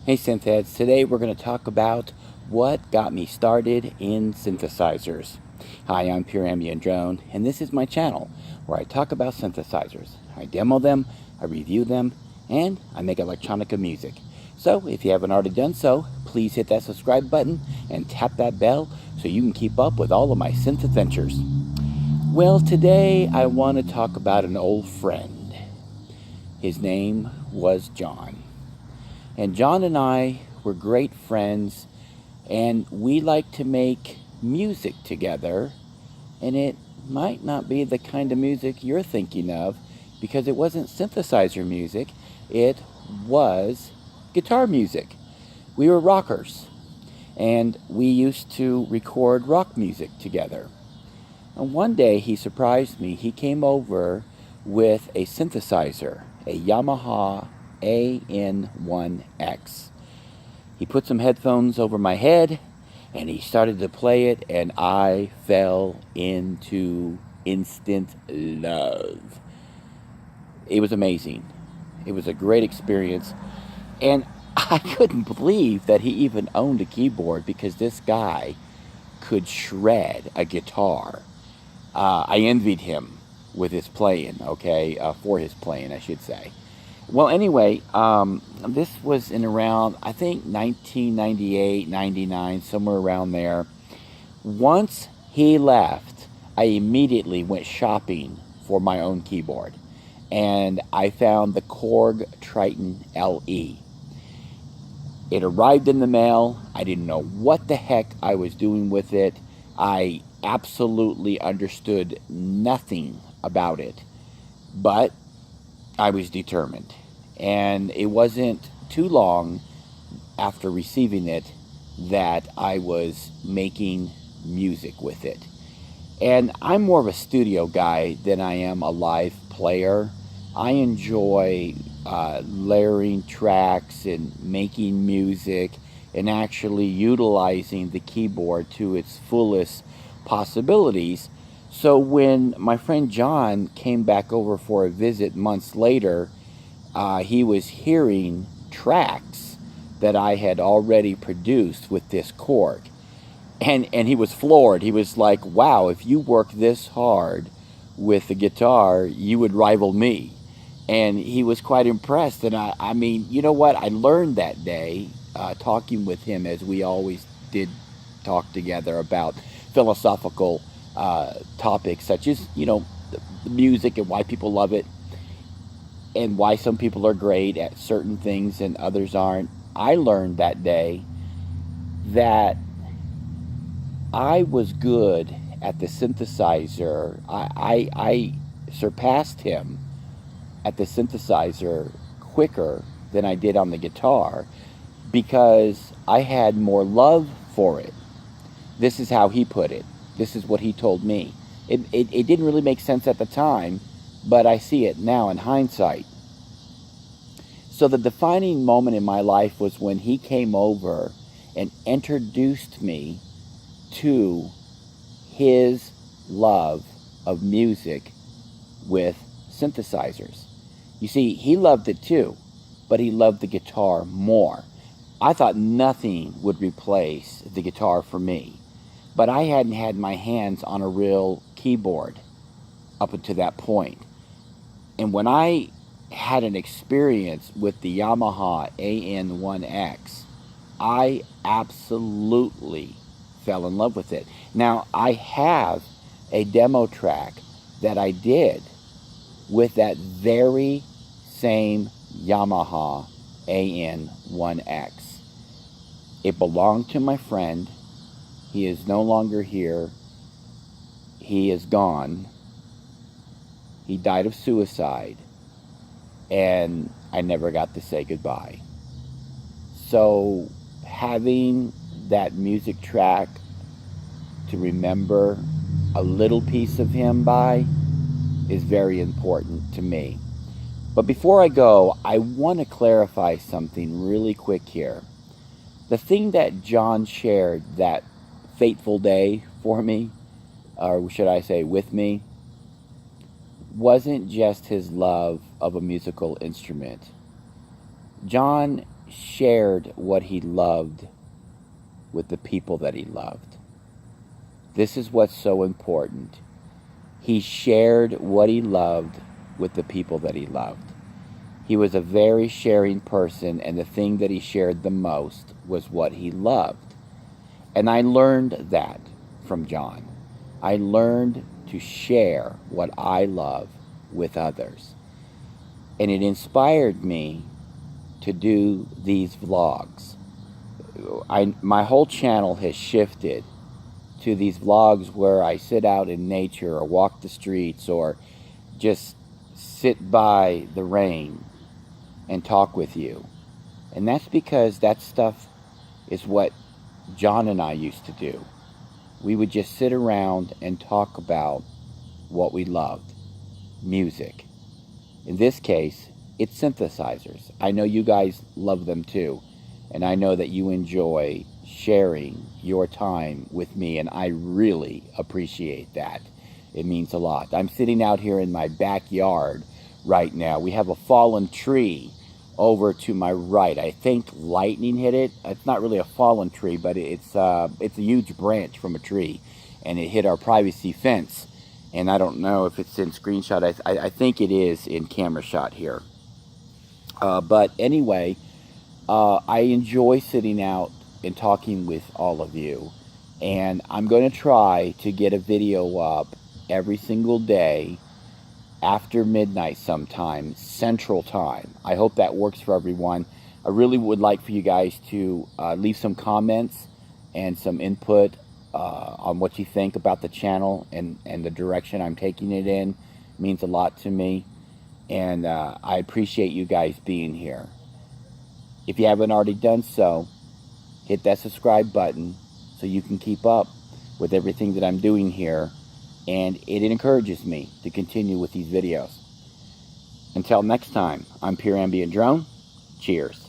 Hey Synthheads, today we're going to talk about what got me started in synthesizers. Hi, I'm Pure Ambient Drone, and this is my channel where I talk about synthesizers. I demo them, I review them, and I make electronica music. So if you haven't already done so, please hit that subscribe button and tap that bell so you can keep up with all of my synth adventures. Well, today I want to talk about an old friend. His name was John. And John and I were great friends, and we like to make music together. And it might not be the kind of music you're thinking of, because it wasn't synthesizer music, it was guitar music. We were rockers, and we used to record rock music together. And one day he surprised me. He came over with a synthesizer, a Yamaha AN1X. He put some headphones over my head and he started to play it, and I fell into instant love. It was amazing. It was a great experience, and I couldn't believe that he even owned a keyboard, because this guy could shred a guitar. I envied him with his playing, for his playing, I should say. Well, anyway, this was in around, I think, 1998, 99, somewhere around there. Once he left, I immediately went shopping for my own keyboard, and I found the Korg Triton LE. It arrived in the mail. I didn't know what the heck I was doing with it. I absolutely understood nothing about it, but I was determined. And it wasn't too long after receiving it that I was making music with it. And I'm more of a studio guy than I am a live player. I enjoy layering tracks and making music and actually utilizing the keyboard to its fullest possibilities. So when my friend John came back over for a visit months later, he was hearing tracks that I had already produced with this Korg. And he was floored. He was like, wow, if you work this hard with the guitar, you would rival me. And he was quite impressed. And I mean, you know what? I learned that day, talking with him, as we always did talk together about philosophical topics such as, the music and why people love it, and why some people are great at certain things and others aren't. I learned that day that I was good at the synthesizer. I surpassed him at the synthesizer quicker than I did on the guitar, because I had more love for it. This is how he put it. This is what he told me. It didn't really make sense at the time, but I see it now in hindsight. So the defining moment in my life was when he came over and introduced me to his love of music with synthesizers. You see, he loved it too, but he loved the guitar more. I thought nothing would replace the guitar for me, but I hadn't had my hands on a real keyboard up until that point. And when I had an experience with the Yamaha AN1X, I absolutely fell in love with it. Now, I have a demo track that I did with that very same Yamaha AN1X. It belonged to my friend. He is no longer here. He is gone. He died of suicide, and I never got to say goodbye. So having that music track to remember a little piece of him by is very important to me. But before I go, I want to clarify something really quick here. The thing that John shared that fateful day for me, or should I say with me, wasn't just his love of a musical instrument. John shared what he loved with the people that he loved. This is what's so important. He shared what he loved with the people that he loved. He was a very sharing person, and the thing that he shared the most was what he loved. And I learned that from John. I learned to share what I love with others. And it inspired me to do these vlogs. My whole channel has shifted to these vlogs where I sit out in nature or walk the streets or just sit by the rain and talk with you. And that's because that stuff is what John and I used to do. We would just sit around and talk about what we loved. Music. In this case, it's synthesizers. I know you guys love them too. And I know that you enjoy sharing your time with me, and I really appreciate that. It means a lot. I'm sitting out here in my backyard right now. We have a fallen tree over to my right. I think lightning hit it. It's not really a fallen tree, but it's a huge branch from a tree, and it hit our privacy fence. And I don't know if it's in screenshot. I think it is in camera shot here. But anyway, I enjoy sitting out and talking with all of you. And I'm going to try to get a video up every single day after midnight sometime, Central Time. I hope that works for everyone. I really would like for you guys to leave some comments and some input on what you think about the channel and the direction I'm taking it in. It means a lot to me. And I appreciate you guys being here. If you haven't already done so, hit that subscribe button so you can keep up with everything that I'm doing here. And it encourages me to continue with these videos. Until next time, I'm Pure Ambient Drone. Cheers.